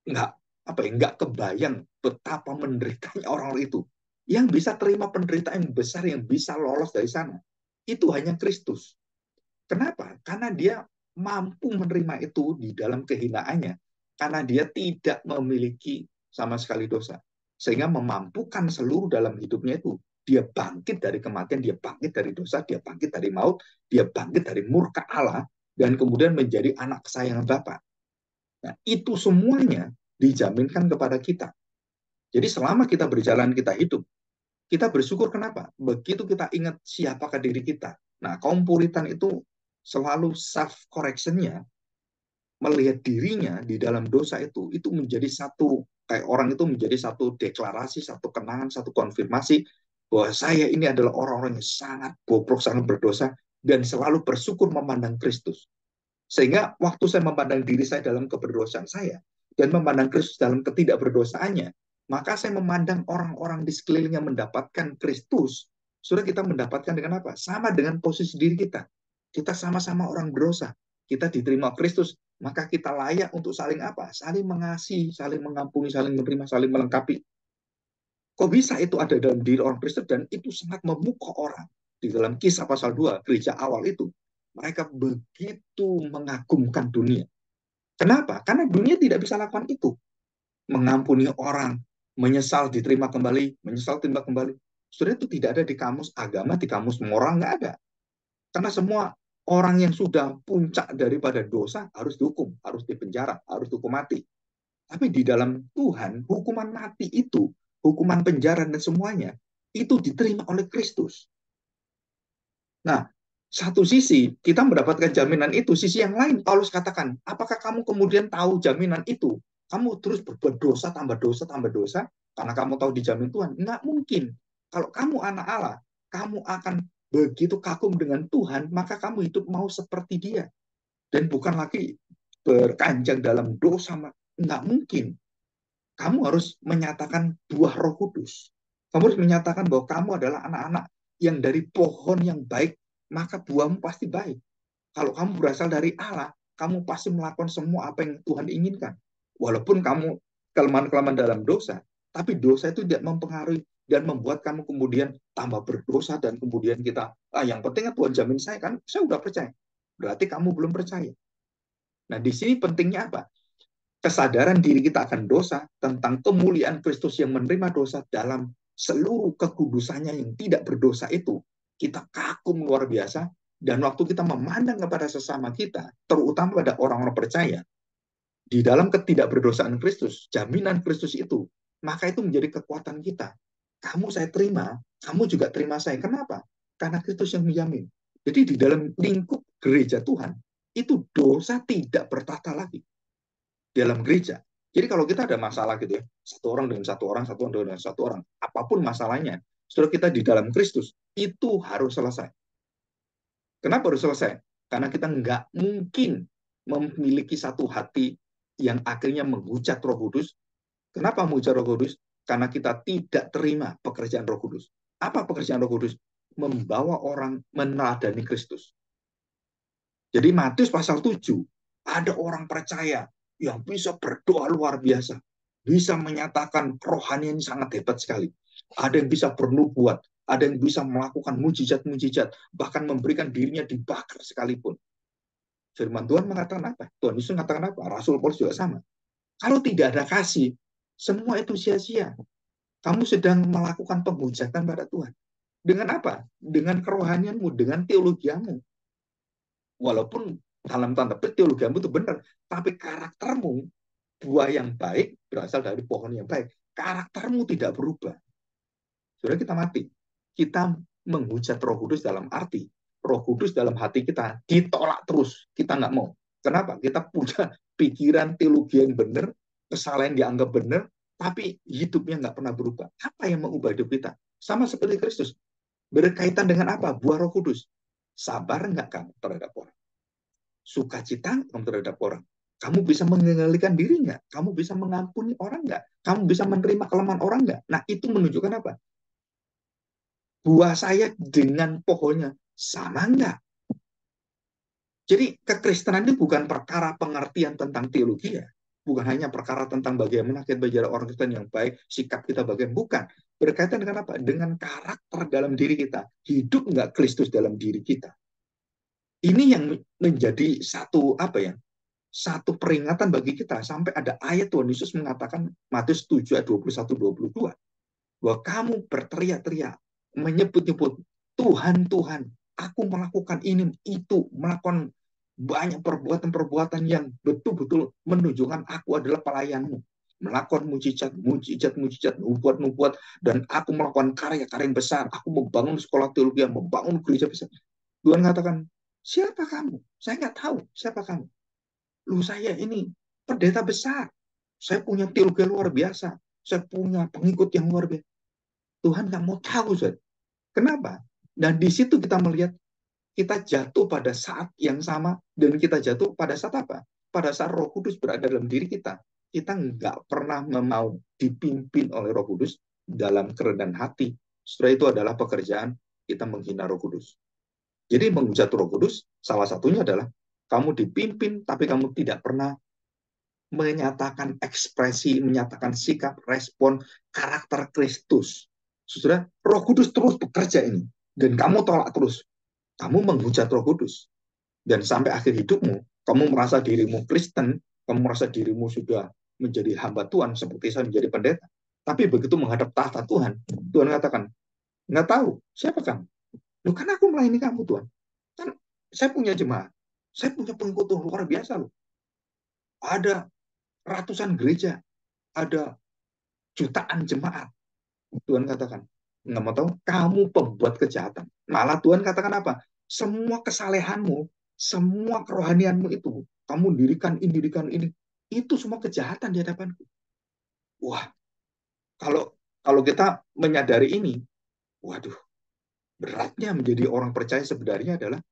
nggak nggak kebayang betapa menderitanya orang itu. Yang bisa terima penderitaan yang besar, yang bisa lolos dari sana, itu hanya Kristus. Kenapa? Karena dia mampu menerima itu di dalam kehinaannya, karena dia tidak memiliki sama sekali dosa. Sehingga memampukan seluruh dalam hidupnya itu. Dia bangkit dari kematian, dia bangkit dari dosa, dia bangkit dari maut, dia bangkit dari murka Allah, dan kemudian menjadi anak kesayangan Bapa. Nah, itu semuanya dijaminkan kepada kita. Jadi selama kita berjalan, kita hidup, kita bersyukur. Kenapa? Begitu kita ingat siapakah diri kita. Nah, kaum Puritan itu selalu self correctionnya, melihat dirinya di dalam dosa itu menjadi satu, kayak orang itu menjadi satu deklarasi, satu kenangan, satu konfirmasi bahwa saya ini adalah orang-orang yang sangat bobrok, sangat berdosa, dan selalu bersyukur memandang Kristus. Sehingga waktu saya memandang diri saya dalam keberdosaan saya dan memandang Kristus dalam ketidakberdosaannya, maka saya memandang orang-orang di sekeliling yang mendapatkan Kristus, sudah kita mendapatkan dengan apa? Sama dengan posisi diri kita. Kita sama-sama orang berdosa. Kita diterima Kristus, maka kita layak untuk saling apa? Saling mengasihi, saling mengampuni, saling menerima, saling melengkapi. Kok bisa itu ada dalam diri orang Kristen dan itu sangat memukau orang. Di dalam Kisah pasal 2, gereja awal itu, mereka begitu mengagumkan dunia. Kenapa? Karena dunia tidak bisa lakukan itu. Mengampuni orang, menyesal diterima kembali, menyesal diterima kembali. Sebenarnya itu tidak ada di kamus agama, di kamus moral, nggak ada. Karena semua orang yang sudah puncak daripada dosa harus dihukum, harus dipenjara, harus dihukum mati. Tapi di dalam Tuhan, hukuman mati itu, hukuman penjara dan semuanya, itu diterima oleh Kristus. Nah, satu sisi kita mendapatkan jaminan itu, sisi yang lain Paulus katakan, apakah kamu kemudian tahu jaminan itu? Kamu terus berbuat dosa, tambah dosa, karena kamu tahu dijamin Tuhan? Nggak mungkin. Kalau kamu anak Allah, kamu akan begitu kagum dengan Tuhan, maka kamu hidup mau seperti dia. Dan bukan lagi berkanjang dalam dosa, nggak mungkin. Kamu harus menyatakan buah Roh Kudus. Kamu harus menyatakan bahwa kamu adalah anak-anak yang dari pohon yang baik, maka buahmu pasti baik. Kalau kamu berasal dari Allah, kamu pasti melakukan semua apa yang Tuhan inginkan. Walaupun kamu kelemahan-kelemahan dalam dosa, tapi dosa itu tidak mempengaruhi dan membuat kamu kemudian tambah berdosa dan kemudian kita, yang penting Tuhan jamin saya, kan saya udah percaya. Berarti kamu belum percaya. Nah, di sini pentingnya apa? Kesadaran diri kita akan dosa, tentang kemuliaan Kristus yang menerima dosa dalam seluruh kekudusannya yang tidak berdosa itu, kita kagum luar biasa. Dan waktu kita memandang kepada sesama kita, terutama pada orang-orang percaya, di dalam ketidakberdosaan Kristus, jaminan Kristus itu, maka itu menjadi kekuatan kita. Kamu saya terima, kamu juga terima saya. Kenapa? Karena Kristus yang menjamin. Jadi di dalam lingkup gereja Tuhan, itu dosa tidak bertata lagi dalam gereja. Jadi kalau kita ada masalah gitu ya, satu orang dengan satu orang, satu orang dengan satu orang, apapun masalahnya, saudara kita di dalam Kristus, itu harus selesai. Kenapa harus selesai? Karena kita nggak mungkin memiliki satu hati yang akhirnya menghujat Roh Kudus. Kenapa menghujat Roh Kudus? Karena kita tidak terima pekerjaan Roh Kudus. Apa pekerjaan Roh Kudus? Membawa orang meneladani Kristus. Jadi Matius pasal 7, ada orang percaya yang bisa berdoa luar biasa, bisa menyatakan kerohanian sangat hebat sekali. Ada yang bisa bernubuat, ada yang bisa melakukan mujizat-mujizat, bahkan memberikan dirinya dibakar sekalipun. Firman Tuhan mengatakan apa? Tuhan Yesus mengatakan apa? Rasul Paulus juga sama. Kalau tidak ada kasih, semua itu sia-sia. Kamu sedang melakukan penghujatan pada Tuhan. Dengan apa? Dengan kerohanianmu, dengan teologiamu. Walaupun dalam tanda petik teologiamu itu benar, tapi karaktermu, buah yang baik berasal dari pohon yang baik. Karaktermu tidak berubah. Sudah kita mati. Kita menghujat Roh Kudus dalam arti Roh Kudus dalam hati kita ditolak terus. Kita nggak mau. Kenapa? Kita punya pikiran teologi yang benar, kesalahan dianggap benar, tapi hidupnya nggak pernah berubah. Apa yang mengubah hidup kita? Sama seperti Kristus. Berkaitan dengan apa? Buah Roh Kudus. Sabar enggak kamu terhadap orang? Sukacita kamu terhadap orang? Kamu bisa mengendalikan diri nggak? Kamu bisa mengampuni orang nggak? Kamu bisa menerima kelemahan orang nggak? Nah, itu menunjukkan apa? Buah saya dengan pohonnya sama nggak? Jadi kekristenan itu bukan perkara pengertian tentang teologi ya. Bukan hanya perkara tentang bagaimana kita menjadi orang Kristen yang baik, sikap kita bagaimana. Bukan. Berkaitan dengan apa? Dengan karakter dalam diri kita. Hidup nggak Kristus dalam diri kita. Ini yang menjadi satu apa ya? Satu peringatan bagi kita. Sampai ada ayat Tuhan Yesus mengatakan Matius 7 ayat 21-22. Bahwa kamu berteriak-teriak, menyebut-nyebut, Tuhan, Tuhan, aku melakukan ini, itu, melakukan banyak perbuatan-perbuatan yang betul-betul menunjukkan aku adalah pelayanmu. Melakukan mujizat, mujizat, mujizat, nubuat-nubuat, dan aku melakukan karya-karya yang besar. Aku membangun sekolah teologi, membangun gereja besar. Tuhan katakan, siapa kamu? Saya nggak tahu siapa kamu. Lu saya ini pendeta besar. Saya punya teologi luar biasa. Saya punya pengikut yang luar biasa. Tuhan nggak mau tahu, Zat. Kenapa? Dan di situ kita melihat kita jatuh pada saat yang sama dan kita jatuh pada saat apa? Pada saat Roh Kudus berada dalam diri kita. Kita nggak pernah mau dipimpin oleh Roh Kudus dalam kerendahan hati. Setelah itu adalah pekerjaan kita menghina Roh Kudus. Jadi menghujat Roh Kudus salah satunya adalah kamu dipimpin tapi kamu tidak pernah menyatakan ekspresi, menyatakan sikap, respon, karakter Kristus. Saudara, Roh Kudus terus bekerja ini. Dan kamu tolak terus. Kamu menghujat Roh Kudus. Dan sampai akhir hidupmu, kamu merasa dirimu Kristen, kamu merasa dirimu sudah menjadi hamba Tuhan, seperti saya menjadi pendeta. Tapi begitu menghadap tahta Tuhan, Tuhan katakan, nggak tahu, siapa kamu? Loh, kan aku melayani kamu, Tuhan. Kan saya punya jemaat, saya punya pengikut luar biasa loh. Ada ratusan gereja, ada jutaan jemaat. Tuhan katakan, nggak mau tahu, kamu pembuat kejahatan. Malah Tuhan katakan apa? Semua kesalehanmu, semua kerohanianmu itu, kamu dirikan ini, itu semua kejahatan di hadapanku. Wah, kalau kalau kita menyadari ini, waduh, beratnya menjadi orang percaya sebenarnya adalah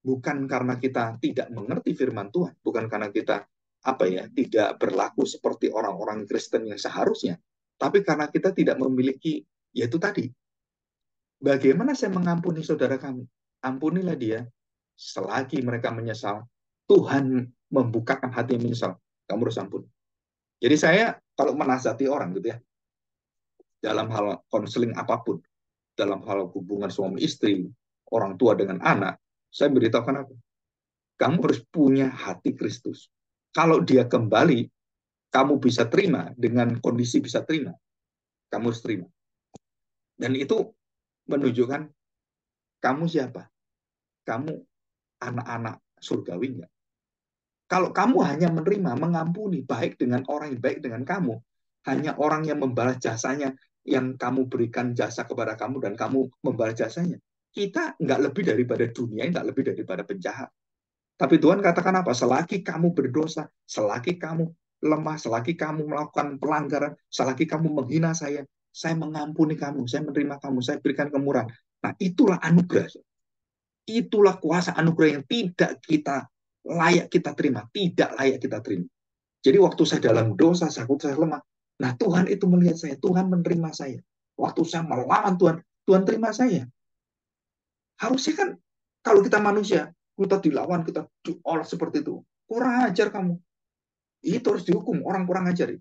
bukan karena kita tidak mengerti firman Tuhan, bukan karena kita apa ya tidak berlaku seperti orang-orang Kristen yang seharusnya, tapi karena kita tidak memiliki yaitu tadi bagaimana saya mengampuni saudara kami? Ampunilah dia selagi mereka menyesal. Tuhan membukakan hati yang menyesal. Kamu harus ampun. Jadi saya kalau menasihati orang gitu ya, dalam hal konseling apapun, dalam hal hubungan suami istri, orang tua dengan anak, saya beritahukan apa? Kamu harus punya hati Kristus. Kalau dia kembali, kamu bisa terima dengan kondisi bisa terima. Kamu harus terima. Dan itu menunjukkan kamu siapa? Kamu anak-anak surgawi enggak? Kalau kamu hanya menerima, mengampuni, baik dengan orang yang baik dengan kamu, hanya orang yang membalas jasanya, yang kamu berikan jasa kepada kamu dan kamu membalas jasanya, kita nggak lebih daripada dunia, nggak lebih daripada penjahat. Tapi Tuhan katakan apa? Selagi kamu berdosa, selagi kamu lemah, selagi kamu melakukan pelanggaran, selagi kamu menghina saya mengampuni kamu, saya menerima kamu, saya berikan kemurahan. Nah, itulah anugerah. Itulah kuasa anugerah yang tidak kita layak kita terima, tidak layak kita terima. Jadi waktu saya dalam dosa, saya lemah. Nah, Tuhan itu melihat saya, Tuhan menerima saya. Waktu saya melawan Tuhan, Tuhan terima saya. Harusnya kan kalau kita manusia, kita dilawan, kita diolah seperti itu. Kurang ajar kamu. Itu harus dihukum, orang kurang ajar.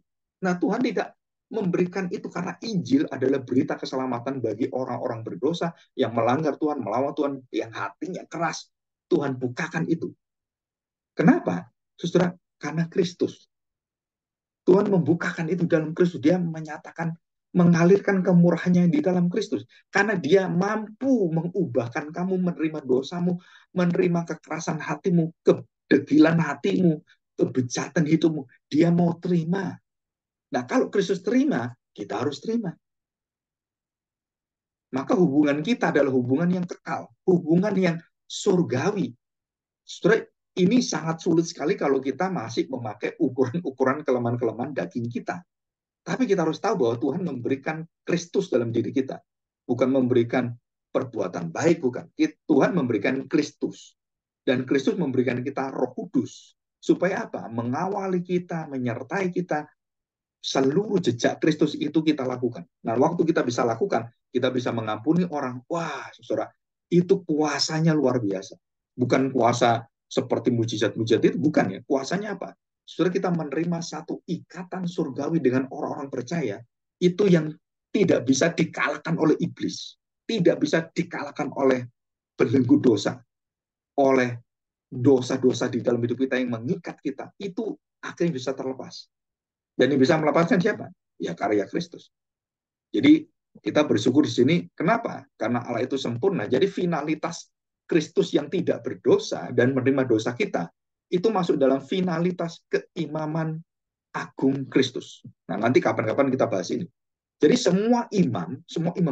Nah, Tuhan tidak memberikan itu karena Injil adalah berita keselamatan bagi orang-orang berdosa yang melanggar Tuhan, melawan Tuhan, yang hatinya keras. Tuhan bukakan itu. Kenapa? Saudara, karena Kristus. Tuhan membukakan itu dalam Kristus. Dia menyatakan, mengalirkan kemurahannya di dalam Kristus. Karena dia mampu mengubahkan kamu, menerima dosamu, menerima kekerasan hatimu, kedegilan hatimu, kebejatan hidupmu. Dia mau terima. Nah, kalau Kristus terima, kita harus terima. Maka hubungan kita adalah hubungan yang kekal, hubungan yang surgawi. Saudara, ini sangat sulit sekali kalau kita masih memakai ukuran-ukuran kelemahan-kelemahan daging kita. Tapi kita harus tahu bahwa Tuhan memberikan Kristus dalam diri kita. Bukan memberikan perbuatan baik, bukan. Tuhan memberikan Kristus. Dan Kristus memberikan kita Roh Kudus. Supaya apa? Mengawali kita, menyertai kita. Seluruh jejak Kristus itu kita lakukan. Nah, waktu kita bisa lakukan, kita bisa mengampuni orang. Wah, saudara, itu kuasanya luar biasa. Bukan kuasa seperti mujizat-mujizat itu, bukan ya. Kuasanya apa? Saudara, kita menerima satu ikatan surgawi dengan orang-orang percaya, itu yang tidak bisa dikalahkan oleh iblis. Tidak bisa dikalahkan oleh belenggu dosa, oleh dosa-dosa di dalam hidup kita yang mengikat kita. Itu akhirnya bisa terlepas. Dan yang bisa melepaskan siapa? Ya karya Kristus. Jadi kita bersyukur di sini. Kenapa? Karena Allah itu sempurna. Jadi finalitas Kristus yang tidak berdosa dan menerima dosa kita, itu masuk dalam finalitas keimaman agung Kristus. Nah, nanti kapan-kapan kita bahas ini. Jadi semua imam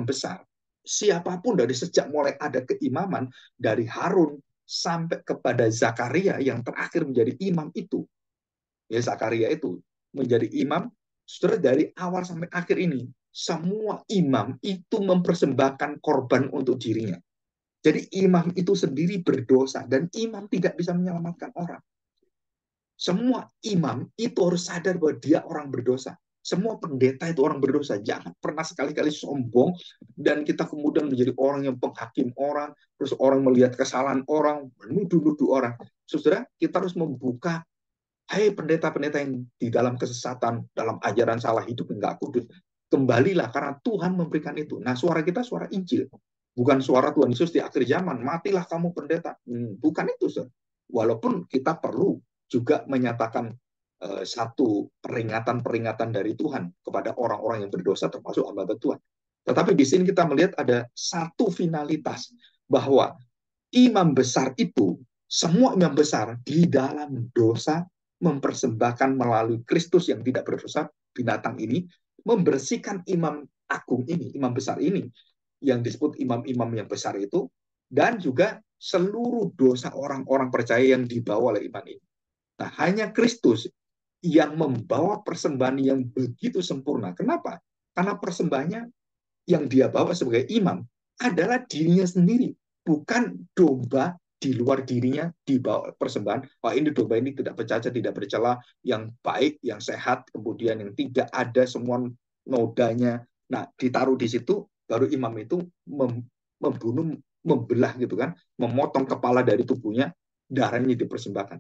besar, siapapun dari sejak mulai ada keimaman, dari Harun sampai kepada Zakaria yang terakhir menjadi imam itu, ya Zakaria itu menjadi imam, saudara, dari awal sampai akhir ini, semua imam itu mempersembahkan korban untuk dirinya. Jadi imam itu sendiri berdosa, dan imam tidak bisa menyelamatkan orang. Semua imam itu harus sadar bahwa dia orang berdosa. Semua pendeta itu orang berdosa. Jangan pernah sekali-kali sombong, dan kita kemudian menjadi orang yang penghakim orang, terus orang melihat kesalahan orang, menuduh-nuduh orang. Saudara, kita harus membuka. Hai pendeta-pendeta yang di dalam kesesatan, dalam ajaran salah hidup enggak kudus, kembalilah karena Tuhan memberikan itu. Nah, suara kita suara Injil, bukan suara Tuhan Yesus di akhir zaman. Matilah kamu pendeta. Bukan itu, Sir. Walaupun kita perlu juga menyatakan satu peringatan-peringatan dari Tuhan kepada orang-orang yang berdosa, termasuk hamba Tuhan. Tetapi di sini kita melihat ada satu finalitas, bahwa imam besar itu, semua imam besar di dalam dosa, mempersembahkan melalui Kristus yang tidak berdosa, binatang ini, membersihkan imam agung ini, imam besar ini, yang disebut imam-imam yang besar itu, dan juga seluruh dosa orang-orang percaya yang dibawa oleh iman ini. Nah, hanya Kristus yang membawa persembahan yang begitu sempurna. Kenapa? Karena persembahannya yang dia bawa sebagai imam adalah dirinya sendiri, bukan domba di luar dirinya dibawa persembahan. Wah, ini domba ini tidak bercacat, tidak bercela, yang baik, yang sehat, kemudian yang tidak ada semua nodanya. Nah, ditaruh di situ, baru imam itu membunuh, membelah gitu kan, memotong kepala dari tubuhnya, darahnya dipersembahkan.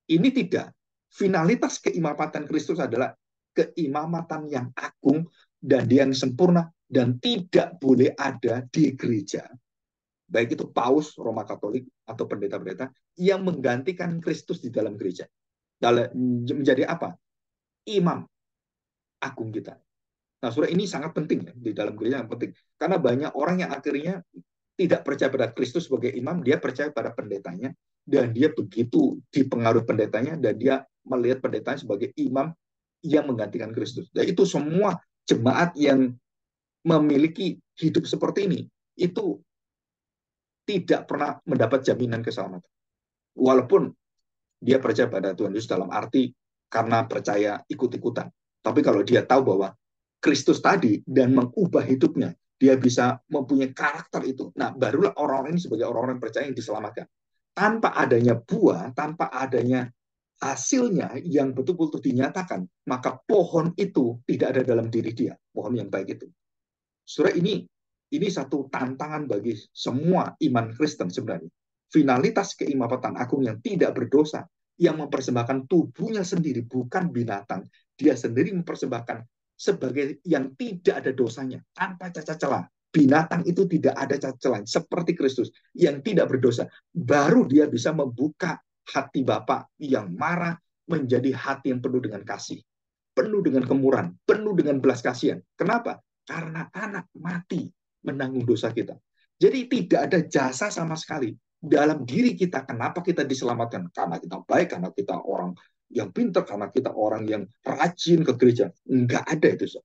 Ini tidak. Finalitas keimamatan Kristus adalah keimamatan yang agung dan yang sempurna, dan tidak boleh ada di gereja, baik itu paus Roma Katolik atau pendeta-pendeta, yang menggantikan Kristus di dalam gereja. Menjadi apa? Imam agung kita. Nah, saudara, ini sangat penting ya, di dalam gereja yang penting. Karena banyak orang yang akhirnya tidak percaya pada Kristus sebagai imam, dia percaya pada pendetanya, dan dia begitu dipengaruhi pendetanya, dan dia melihat pendetanya sebagai imam yang menggantikan Kristus. Dan itu semua jemaat yang memiliki hidup seperti ini, itu tidak pernah mendapat jaminan keselamatan. Walaupun dia percaya pada Tuhan Yesus dalam arti karena percaya ikut-ikutan. Tapi kalau dia tahu bahwa Kristus tadi dan mengubah hidupnya, dia bisa mempunyai karakter itu. Nah, barulah orang-orang ini sebagai orang-orang percaya yang diselamatkan. Tanpa adanya buah, tanpa adanya hasilnya yang betul-betul dinyatakan, maka pohon itu tidak ada dalam diri dia, pohon yang baik itu. Saudara, ini satu tantangan bagi semua iman Kristen sebenarnya. Finalitas keimamatan agung yang tidak berdosa, yang mempersembahkan tubuhnya sendiri, bukan binatang. Dia sendiri mempersembahkan sebagai yang tidak ada dosanya, tanpa cacat celah. Binatang itu tidak ada cacat celah, seperti Kristus yang tidak berdosa. Baru dia bisa membuka hati Bapa yang marah menjadi hati yang penuh dengan kasih, penuh dengan kemurahan, penuh dengan belas kasihan. Kenapa? Karena anak mati menanggung dosa kita. Jadi tidak ada jasa sama sekali dalam diri kita. Kenapa kita diselamatkan? Karena kita baik, karena kita orang yang pintar, karena kita orang yang rajin ke gereja. Enggak ada itu.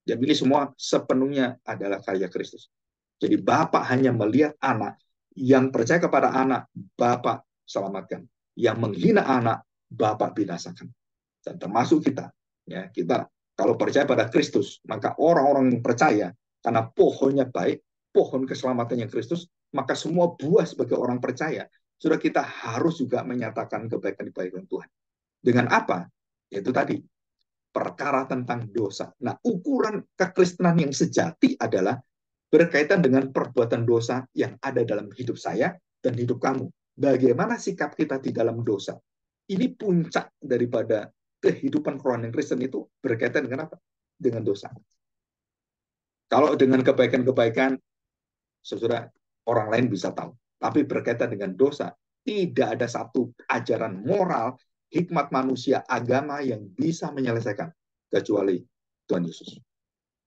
Jadi ini semua sepenuhnya adalah karya Kristus. Jadi Bapak hanya melihat anak, yang percaya kepada anak, Bapak selamatkan. Yang menghina anak, Bapak binasakan. Dan termasuk kita. Ya, kita kalau percaya pada Kristus, maka orang-orang yang percaya, karena pohonnya baik, pohon keselamatannya Kristus, maka semua buah sebagai orang percaya, sudah kita harus juga menyatakan kebaikan-kebaikan Tuhan. Dengan apa? Yaitu tadi, perkara tentang dosa. Nah, ukuran kekristenan yang sejati adalah berkaitan dengan perbuatan dosa yang ada dalam hidup saya dan hidup kamu. Bagaimana sikap kita di dalam dosa? Ini puncak daripada kehidupan rohani Kristen itu berkaitan dengan apa? Dengan dosa. Kalau dengan kebaikan-kebaikan, saudara, orang lain bisa tahu. Tapi berkaitan dengan dosa, tidak ada satu ajaran moral, hikmat manusia, agama yang bisa menyelesaikan kecuali Tuhan Yesus.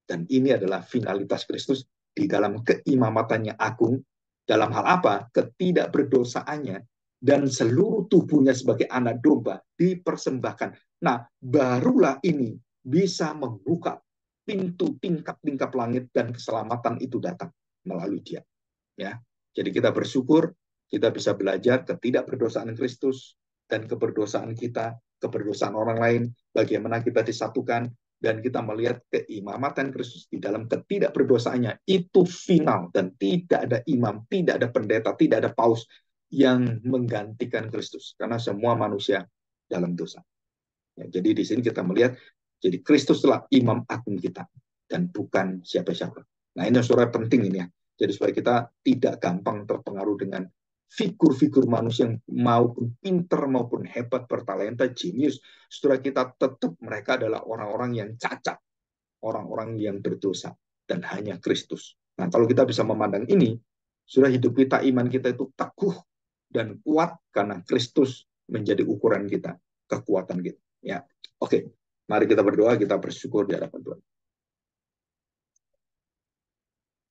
Dan ini adalah finalitas Kristus di dalam keimamatannya agung, dalam hal apa? Ketidakberdosaannya, dan seluruh tubuhnya sebagai anak domba dipersembahkan. Nah, barulah ini bisa membuka pintu tingkap-tingkap langit dan keselamatan itu datang melalui dia. Ya, jadi kita bersyukur kita bisa belajar ketidakberdosaan Kristus dan keberdosaan kita, keberdosaan orang lain, bagaimana kita disatukan, dan kita melihat keimamatan Kristus di dalam ketidakberdosaannya itu final, dan tidak ada imam, tidak ada pendeta, tidak ada paus yang menggantikan Kristus, karena semua manusia dalam dosa. Ya, jadi di sini kita melihat, jadi Kristuslah imam agung kita, dan bukan siapa-siapa. Nah, ini saudara penting ini ya. Jadi supaya kita tidak gampang terpengaruh dengan figur-figur manusia yang maupun pinter maupun hebat, bertalenta, jenius. Saudara, kita tetap mereka adalah orang-orang yang cacat, orang-orang yang berdosa, dan hanya Kristus. Nah, kalau kita bisa memandang ini, sudah hidup kita, iman kita itu teguh dan kuat karena Kristus menjadi ukuran kita, kekuatan kita. Ya, oke. Mari kita berdoa, kita bersyukur di hadapan Tuhan.